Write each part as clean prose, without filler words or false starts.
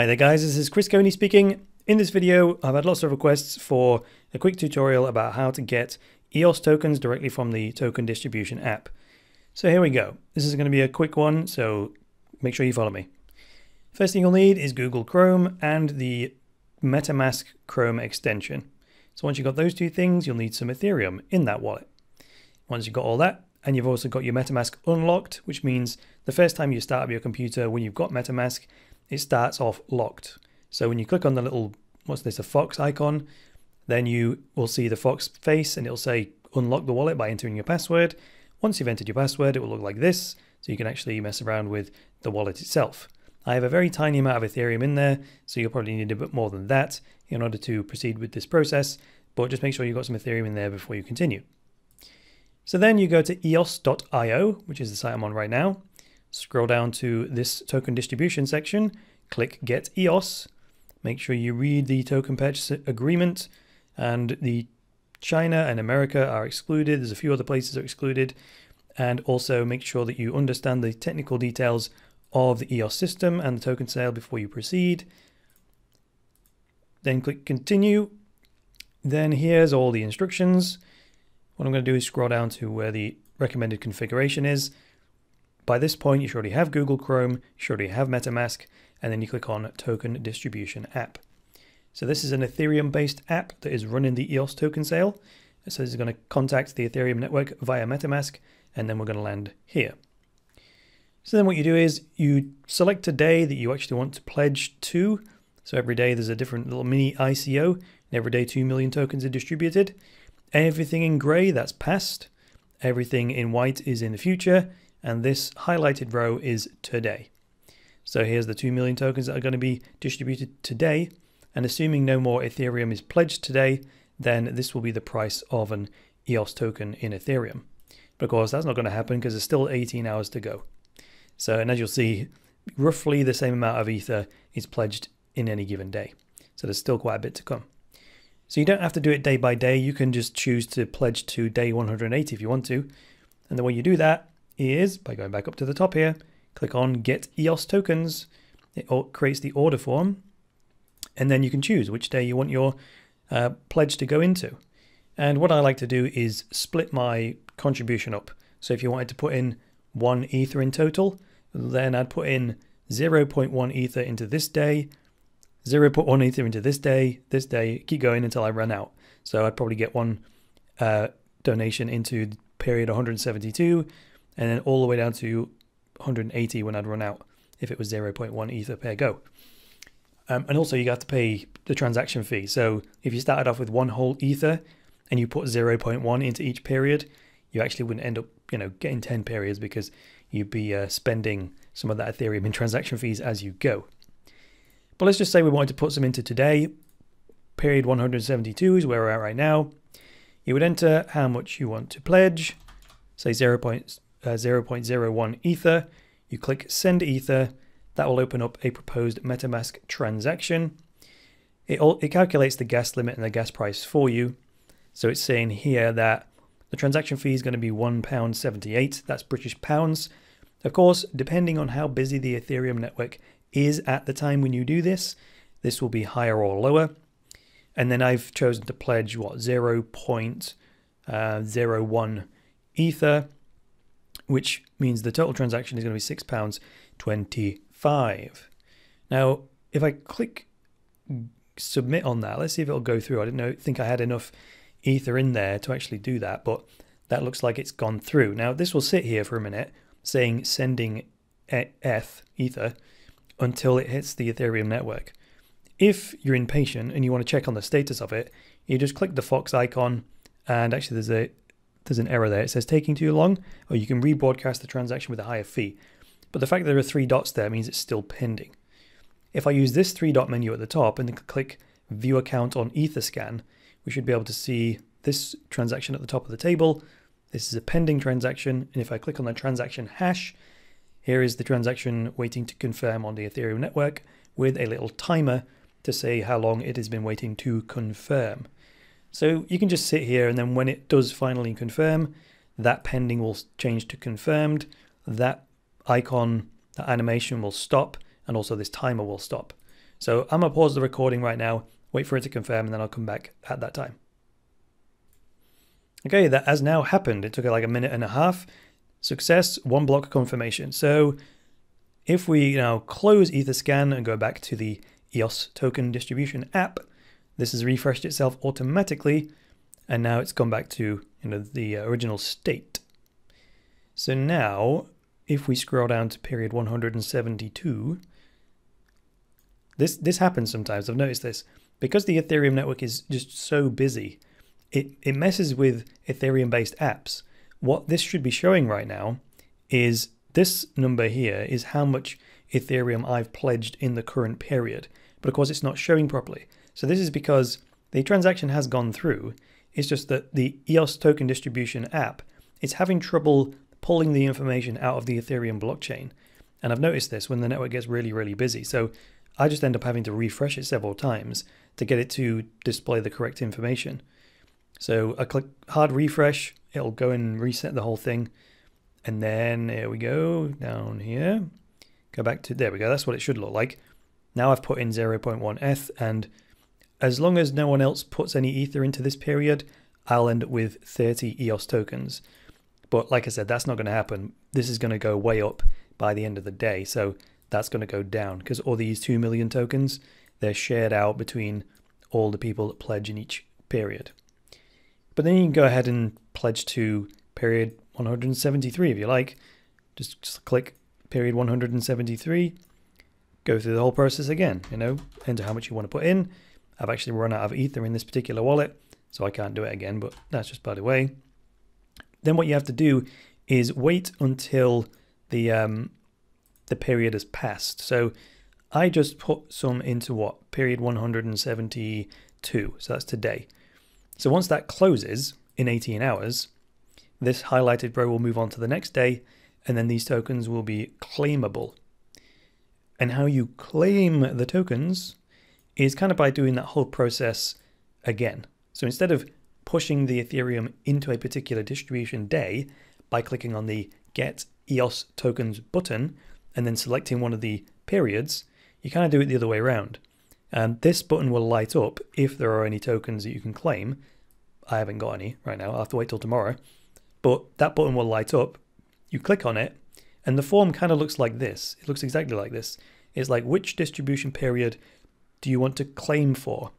Hi there guys, this is Chris Coney speaking. In this video, I've had lots of requests for a quick tutorial about how to get EOS tokens directly from the token distribution app. So here we go. This is going to be a quick one, so make sure you follow me. First thing you'll need is Google Chrome and the MetaMask Chrome extension. So once you've got those two things, you'll need some Ethereum in that wallet. Once you've got all that, and you've also got your MetaMask unlocked, which means the first time you start up your computer when you've got MetaMask, it starts off locked. So when you click on the little, what's this, a fox icon, then you will see the fox face and it'll say unlock the wallet by entering your password. Once you've entered your password, it will look like this, so you can actually mess around with the wallet itself. I have a very tiny amount of Ethereum in there, so you'll probably need a bit more than that in order to proceed with this process, but just make sure you've got some Ethereum in there before you continue. So then you go to EOS.io, which is the site I'm on right now. Scroll down to this token distribution section, click Get EOS. Make sure you read the token purchase agreement, and the China and America are excluded. There's a few other places that are excluded. And also make sure that you understand the technical details of the EOS system and the token sale before you proceed. Then click Continue. Then here's all the instructions. What I'm going to do is scroll down to where the recommended configuration is. By this point, you should already have Google Chrome, you should already have MetaMask, and then you click on Token Distribution App. So this is an Ethereum-based app that is running the EOS token sale. So this is going to contact the Ethereum network via MetaMask, and then we're going to land here. So then what you do is you select a day that you actually want to pledge to. So every day there's a different little mini ICO, and every day 2 million tokens are distributed. Everything in grey, that's past. Everything in white is in the future. And this highlighted row is today. So here's the 2 million tokens that are going to be distributed today. And assuming no more Ethereum is pledged today, then this will be the price of an EOS token in Ethereum. But of course, that's not going to happen because there's still 18 hours to go. So, and as you'll see, roughly the same amount of Ether is pledged in any given day. So there's still quite a bit to come. So you don't have to do it day by day. You can just choose to pledge to day 180 if you want to. And the way you do that is by going back up to the top here, click on Get EOS Tokens. It creates the order form, and then you can choose which day you want your pledge to go into. And what I like to do is split my contribution up. So if you wanted to put in 1 Ether in total, then I'd put in 0.1 Ether into this day, 0.1 Ether into this day, keep going until I run out. So I'd probably get one donation into period 172, and then all the way down to 180 when I'd run out, if it was 0.1 Ether per go. And also you have to pay the transaction fee. So if you started off with 1 whole Ether and you put 0.1 into each period, you actually wouldn't end up, getting 10 periods because you'd be spending some of that Ethereum in transaction fees as you go. But let's just say we wanted to put some into today. Period 172 is where we're at right now. You would enter how much you want to pledge, say 0.01 Ether. You click Send Ether. That will open up a proposed MetaMask transaction. It calculates the gas limit and the gas price for you. So it's saying here that the transaction fee is going to be £1.78. That's British pounds. Of course, depending on how busy the Ethereum network is at the time when you do this, this will be higher or lower. And then I've chosen to pledge 0.01 Ether, which means the total transaction is going to be £6.25. Now, if I click submit on that, let's see if it'll go through. I didn't think I had enough Ether in there to actually do that, but that looks like it's gone through. Now, this will sit here for a minute saying sending Ether until it hits the Ethereum network. If you're impatient and you want to check on the status of it, you just click the fox icon, and actually there's an error there. It says taking too long, or you can rebroadcast the transaction with a higher fee. But the fact that there are 3 dots there means it's still pending. If I use this 3-dot menu at the top and then click View Account on Etherscan, we should be able to see this transaction at the top of the table. This is a pending transaction, and if I click on the transaction hash, here is the transaction waiting to confirm on the Ethereum network with a little timer to say how long it has been waiting to confirm. So you can just sit here, and then when it does finally confirm, that pending will change to confirmed. That icon, that animation will stop, and also this timer will stop. So I'm going to pause the recording right now, wait for it to confirm, and then I'll come back at that time. Okay, that has now happened. It took like a minute and a half. Success, 1 block confirmation. So if we now close Etherscan and go back to the EOS token distribution app, this has refreshed itself automatically, and now it's gone back to the original state. So now, if we scroll down to period 172, this happens sometimes. I've noticed this. Because the Ethereum network is just so busy, it messes with Ethereum-based apps. What this should be showing right now is this number here is how much Ethereum I've pledged in the current period. But of course, it's not showing properly. So this is because the transaction has gone through. It's just that the EOS token distribution app, it's having trouble pulling the information out of the Ethereum blockchain. And I've noticed this when the network gets really, really busy. So I just end up having to refresh it several times to get it to display the correct information. So I click hard refresh, it'll go and reset the whole thing. And then here we go, down here. Go back to, there we go, that's what it should look like. Now I've put in 0.1 ETH, and as long as no one else puts any Ether into this period, I'll end up with 30 EOS tokens. But like I said, that's not going to happen. This is going to go way up by the end of the day. So that's going to go down because all these 2 million tokens, they're shared out between all the people that pledge in each period. But then you can go ahead and pledge to period 173 if you like. Just click period 173, go through the whole process again, enter how much you want to put in. I've actually run out of Ether in this particular wallet, so I can't do it again, but that's just by the way. Then what you have to do is wait until the period has passed. So I just put some into what? Period 172. So that's today. So once that closes in 18 hours, this highlighted row will move on to the next day, and then these tokens will be claimable. And how you claim the tokens is kind of by doing that whole process again. So instead of pushing the Ethereum into a particular distribution day by clicking on the Get EOS Tokens button and then selecting one of the periods, you kind of do it the other way around. And this button will light up if there are any tokens that you can claim. I haven't got any right now. I'll have to wait till tomorrow. But that button will light up. You click on it, and the form kind of looks like this. It looks exactly like this. It's like, which distribution period do you want to claim for?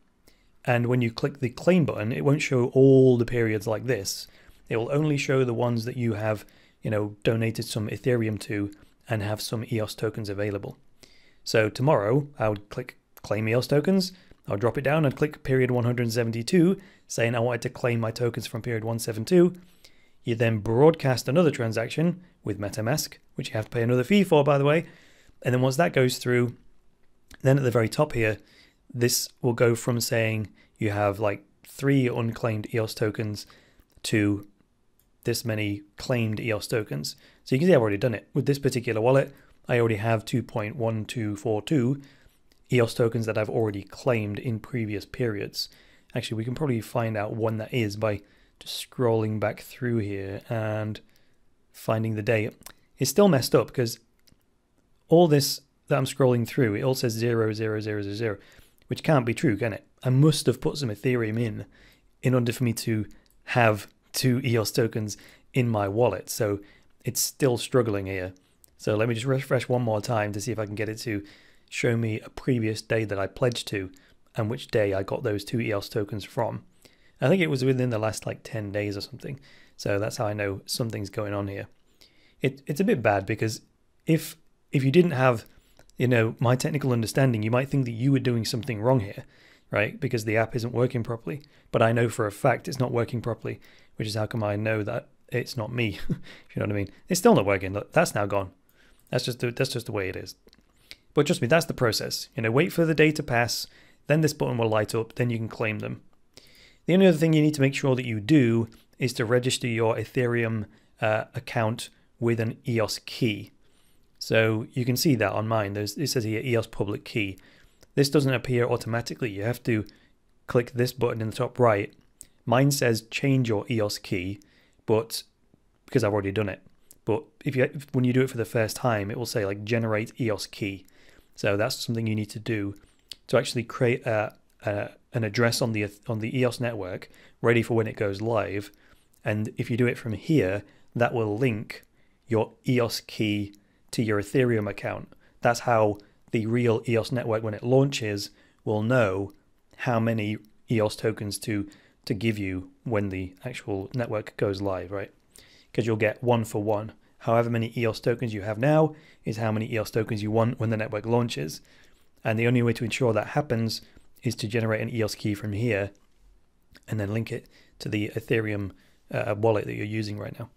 And when you click the claim button, it won't show all the periods like this. It will only show the ones that you have, donated some Ethereum to and have some EOS tokens available. So tomorrow, I would click claim EOS tokens. I'll drop it down and click period 172, saying I wanted to claim my tokens from period 172. You then broadcast another transaction with MetaMask, which you have to pay another fee for, by the way. And then once that goes through, then at the very top here, this will go from saying you have like 3 unclaimed EOS tokens to this many claimed EOS tokens. So you can see I've already done it. With this particular wallet, I already have 2.1242 EOS tokens that I've already claimed in previous periods. Actually, we can probably find out when that is by just scrolling back through here and finding the day. It's still messed up because all this that I'm scrolling through, it all says 00000, which can't be true, can it? I must have put some Ethereum in order for me to have 2 EOS tokens in my wallet. So it's still struggling here. So let me just refresh one more time to see if I can get it to show me a previous day that I pledged to and which day I got those 2 EOS tokens from. I think it was within the last like 10 days or something. So that's how I know something's going on here. It's a bit bad because if you didn't have, my technical understanding, you might think that you were doing something wrong here, right? Because the app isn't working properly. But I know for a fact it's not working properly, which is how come I know that it's not me. You know what I mean? It's still not working. That's now gone. That's just the way it is. But trust me, that's the process. Wait for the day to pass, then this button will light up, then you can claim them. The only other thing you need to make sure that you do is to register your Ethereum account with an EOS key. So you can see that on mine. It says here EOS public key. This doesn't appear automatically. You have to click this button in the top right. Mine says change your EOS key, but because I've already done it. But when you do it for the first time, it will say like generate EOS key. So that's something you need to do to actually create an address on the EOS network ready for when it goes live. And if you do it from here, that will link your EOS key to your Ethereum account. That's how the real EOS network, when it launches, will know how many EOS tokens to give you when the actual network goes live, right? Because you'll get 1 for 1. However many EOS tokens you have now is how many EOS tokens you want when the network launches. And the only way to ensure that happens is to generate an EOS key from here and then link it to the Ethereum wallet that you're using right now.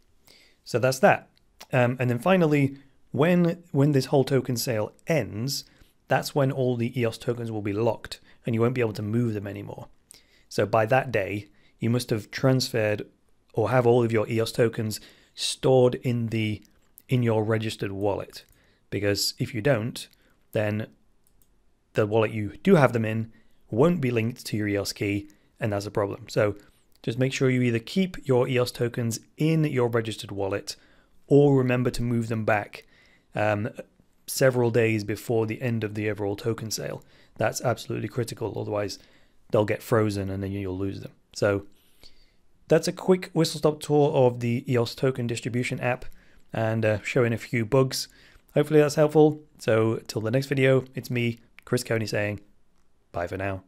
So that's that. And then finally, when this whole token sale ends, that's when all the EOS tokens will be locked and you won't be able to move them anymore. So by that day, you must have transferred or have all of your EOS tokens stored in your registered wallet. Because if you don't, then the wallet you do have them in won't be linked to your EOS key, and that's a problem. So just make sure you either keep your EOS tokens in your registered wallet or remember to move them back several days before the end of the overall token sale. That's absolutely critical, otherwise they'll get frozen and then you'll lose them. So that's a quick whistle-stop tour of the EOS token distribution app and showing a few bugs. Hopefully that's helpful. So till the next video, it's me, Chris Coney, saying bye for now.